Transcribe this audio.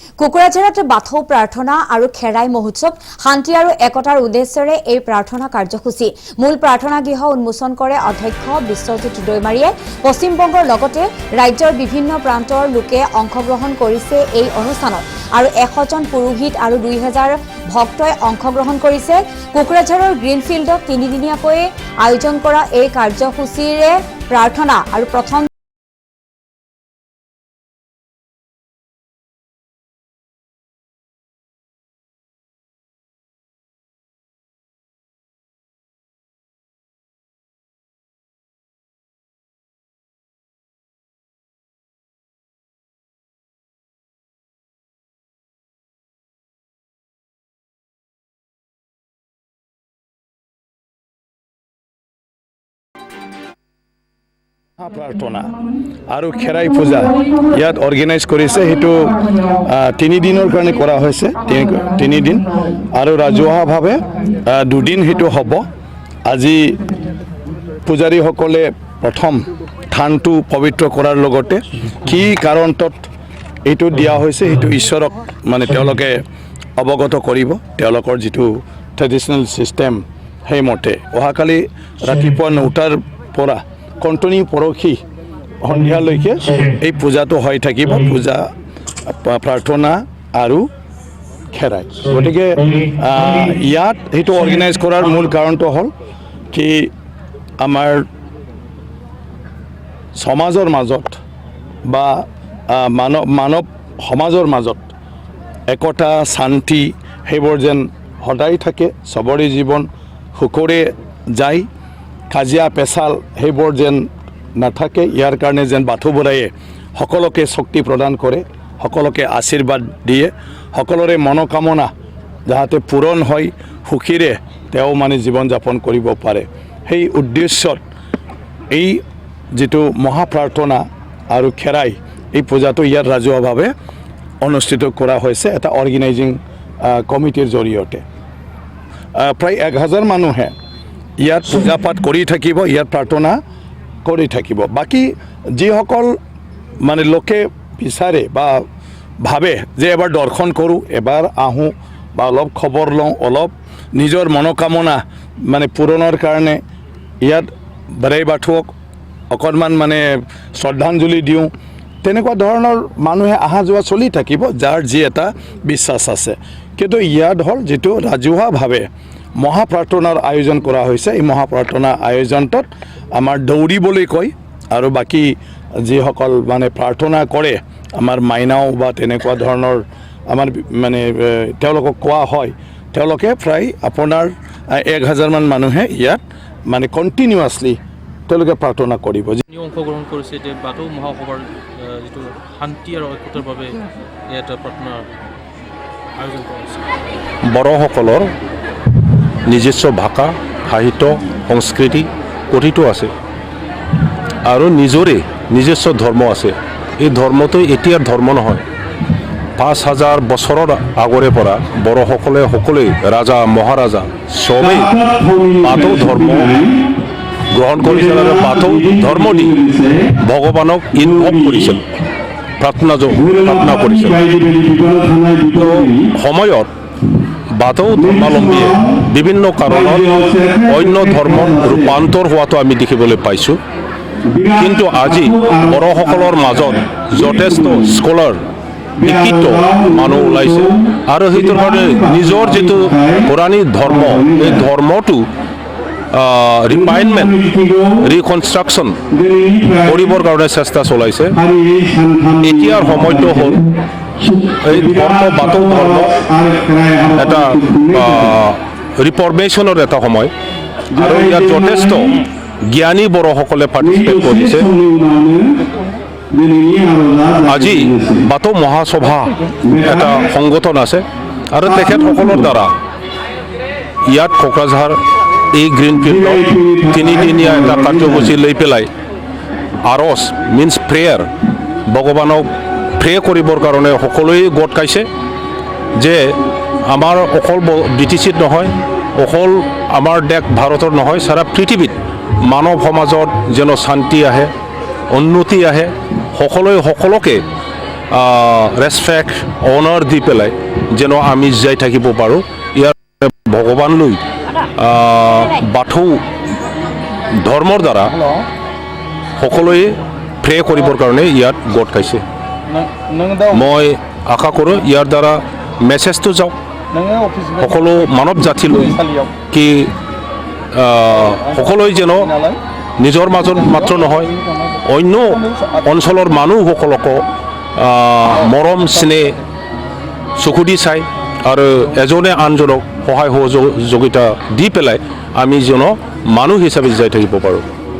কুকুৰাঝাৰত বাথৌ প্ৰাৰ্থনা আৰু খেৰাই মহোৎসৱ শান্তি আৰু একতাৰ উদ্দেশ্যৰে এই প্ৰাৰ্থনা কাৰ্যসূচী মূল প্ৰাৰ্থনা গৃহ উন্মোচন কৰে অধ্যক্ষ বিশ্বজিৎ দৈমাৰীয়ে পশ্চিমবংগৰ লগতে ৰাজ্যৰ বিভিন্ন প্ৰান্তৰ লোকে অংশগ্ৰহণ কৰিছে এই অনুষ্ঠানত আৰু 100 জন পুৰোহিত আৰু 2000 ভক্তই অংশগ্ৰহণ কৰিছে কুকুৰাঝাৰৰ গ্ৰীণফিল্ডত 3 দিনীয়াকৈ আয়োজন কৰা এই কাৰ্যসূচীৰে প্ৰাৰ্থনা আৰু প্ৰথম প্ৰাৰ্থনা আৰু খেৰাই পূজা ইয়াত অৰ্গেনাইজ কৰিছে হেতু 3 দিনৰ কাৰণে কৰা হৈছে 3 দিন আৰু ৰাজহুৱাভাৱে 2 দিন হেতু হ'ব আজি পূজাৰীসকলে প্ৰথম থানটো পবিত্ৰ কৰাৰ লগতে কি কাৰণত এইটো দিয়া হৈছে হেতু ঈশ্বৰক মানে তেওঁলোকে অৱগত কৰিব তেওঁলোকৰ যেটো ট্ৰেডিশনেল সিস্টেম হেমতে অহাকালি ৰাতিপুৱা 9টাৰ পৰা কণ্টিনিউ পৰখি সন্ধিয়ালৈকে এই পূজাটো হৈ থাকিব পূজা প্ৰাৰ্থনা আৰু খেৰাই গতিকে ইয়াত হেতু অৰ্গেনাইজ কৰাৰ মূল কাৰণটো হ'ল কি আমাৰ সমাজৰ মাজত বা মানৱ সমাজৰ মাজত একতা শান্তি হেবোৰ যেন সদায় থাকে সবৰে জীৱন সুখৰে যায় কাজিয়া পেছাল হেবোৰ যেন নাথাকে ইয়াৰ কাৰণে যেন বাথৌ বৰায়ে সকলোকে শক্তি প্ৰদান কৰে সকলোকে আশীৰ্বাদ দিয়ে সকলোৰে মনোকামনা যাতে পূৰণ হয় সুখীৰে তেওঁ মানে জীৱন যাপন কৰিব পাৰে সেই উদ্দেশ্যত এই যেটো মহাপ্ৰাৰ্থনা আৰু খেৰাই এই পূজাটো ইয়াত ৰাজহুৱাভাৱে অনুষ্ঠিত কৰা হৈছে এটা অৰ্গেনাইজিং কমিটিৰ জৰিয়তে প্ৰায় 1000 মানুহে ইয়াত পূজা পাঠ কৰি থাকিব ইয়াত প্ৰাৰ্থনা কৰি থাকিব বাকি যিসকল মানে লোকে বিচাৰে বা ভাবে যে এবাৰ দৰ্শন কৰো এবাৰ আহো বা অলপ খবৰ লওঁ অলপ নিজৰ মনোকামনা মানে পূৰণৰ কাৰণে ইয়াত বৰাই বাথৌক অকণমান মানে শ্ৰদ্ধাঞ্জলি দিওঁ তেনেকুৱা ধৰণৰ মানুহে আহা যোৱা চলি থাকিব যাৰ যি এটা বিশ্বাস আছে কিন্তু ইয়াত হ'ল যেটো ৰাজহুৱাভাৱে মহাপ্ৰাৰ্থনাৰ আয়োজন কৰা হৈছে এই মহাপ্ৰাৰ্থনা আয়োজনটোত আমাৰ দৌৰিবলৈ কয় আৰু বাকি যিসকল মানে প্ৰাৰ্থনা কৰে আমাৰ মাইনাও বা তেনেকুৱা ধৰণৰ আমাৰ মানে তেওঁলোকক কোৱা হয় তেওঁলোকে প্ৰায় আপোনাৰ 1000 মান মানুহে ইয়াত মানে কন্টিনিউয়াছলি তেওঁলোকে প্ৰাৰ্থনা কৰিব অংশগ্ৰহণ কৰিছে যে বাথৌ মহাসভাৰ যেটো শান্তি আৰু ঐক্যতাৰ বাবে এটা প্ৰাৰ্থনা আয়োজন কৰা হৈছে বড়োসকলৰ নিজস্ব ভাষা সাহিত্য সংস্কৃতি প্ৰতিটো আছে আৰু নিজস্ব ধৰ্ম আছে এই ধৰ্মটো এতিয়াৰ ধৰ্ম নহয় 5000 বছৰৰ আগৰে পৰা বড়োসকলে সকলোৱে ৰাজা মহাৰাজা সবেই বাথৌ ধৰ্ম গ্ৰহণ কৰিছিল আৰু বাথৌ ধৰ্ম দি ভগৱানক ইনভল্ভ কৰিছিল প্ৰাৰ্থনা কৰিছিল সময়ত বাথৌ ধৰ্মাৱলম্বীয়ে বিভিন্ন কাৰণত অন্য ধৰ্মত ৰূপান্তৰ হোৱাটো আমি দেখিবলৈ পাইছোঁ কিন্তু আজি বড়োসকলৰ মাজত যথেষ্ট স্কলাৰ শিক্ষিত মানুহ ওলাইছে আৰু সেইটোৰ কাৰণে নিজৰ যেটো পুৰণি ধৰ্ম এই ধৰ্মটো ৰিফাইনমেণ্ট ৰিকনষ্ট্ৰাকশ্যন কৰিবৰ কাৰণে চেষ্টা চলাইছে এতিয়াৰ সময়টো হ'ল এই ধৰ্ম বাথৌ ধৰ্ম এটা ৰিফৰ্মেশ্যনৰ এটা সময় আৰু ইয়াত যথেষ্ট জ্ঞানী বড়োসকলে পাৰ্টিচিপেট কৰিছে আজি বাথৌ মহাসভা এটা সংগঠন আছে আৰু তেখেতসকলৰ দ্বাৰা ইয়াত কোকৰাঝাৰ এই গ্ৰীণফিল্ডত 3 দিনীয়া এটা কাৰ্যসূচী লৈ পেলাই আৰজ মিন্স প্ৰেয়াৰ ভগৱানক প্ৰে কৰিবৰ কাৰণে সকলোৱে গোট খাইছে যে আমাৰ অকল ব্ৰিটিছত নহয় অকল আমাৰ দেশ ভাৰতৰ নহয় সাৰা পৃথিৱীত মানৱ সমাজত যেন শান্তি আহে উন্নতি আহে সকলোকে ৰেচপেক্ট অনাৰ দি পেলাই যেন আমি জীয়াই থাকিব পাৰোঁ ইয়াৰ ভগৱানলৈ বাথৌ ধৰ্মৰ দ্বাৰা সকলোৱে প্ৰে কৰিবৰ কাৰণে ইয়াত গোট খাইছে মই আশা কৰোঁ ইয়াৰ দ্বাৰা মেছেজটো যাওক সকলো মানৱ জাতিলৈ কি সকলোৱে যেন নিজৰ মাজত মাত্ৰ নহয় অন্য অঞ্চলৰ মানুহসকলকো মৰম স্নেহ চকু দি চাই আৰু এজনে আনজনক সহায় সহযোগিতা দি পেলাই আমি যেন মানুহ হিচাপে জীয়াই থাকিব পাৰোঁ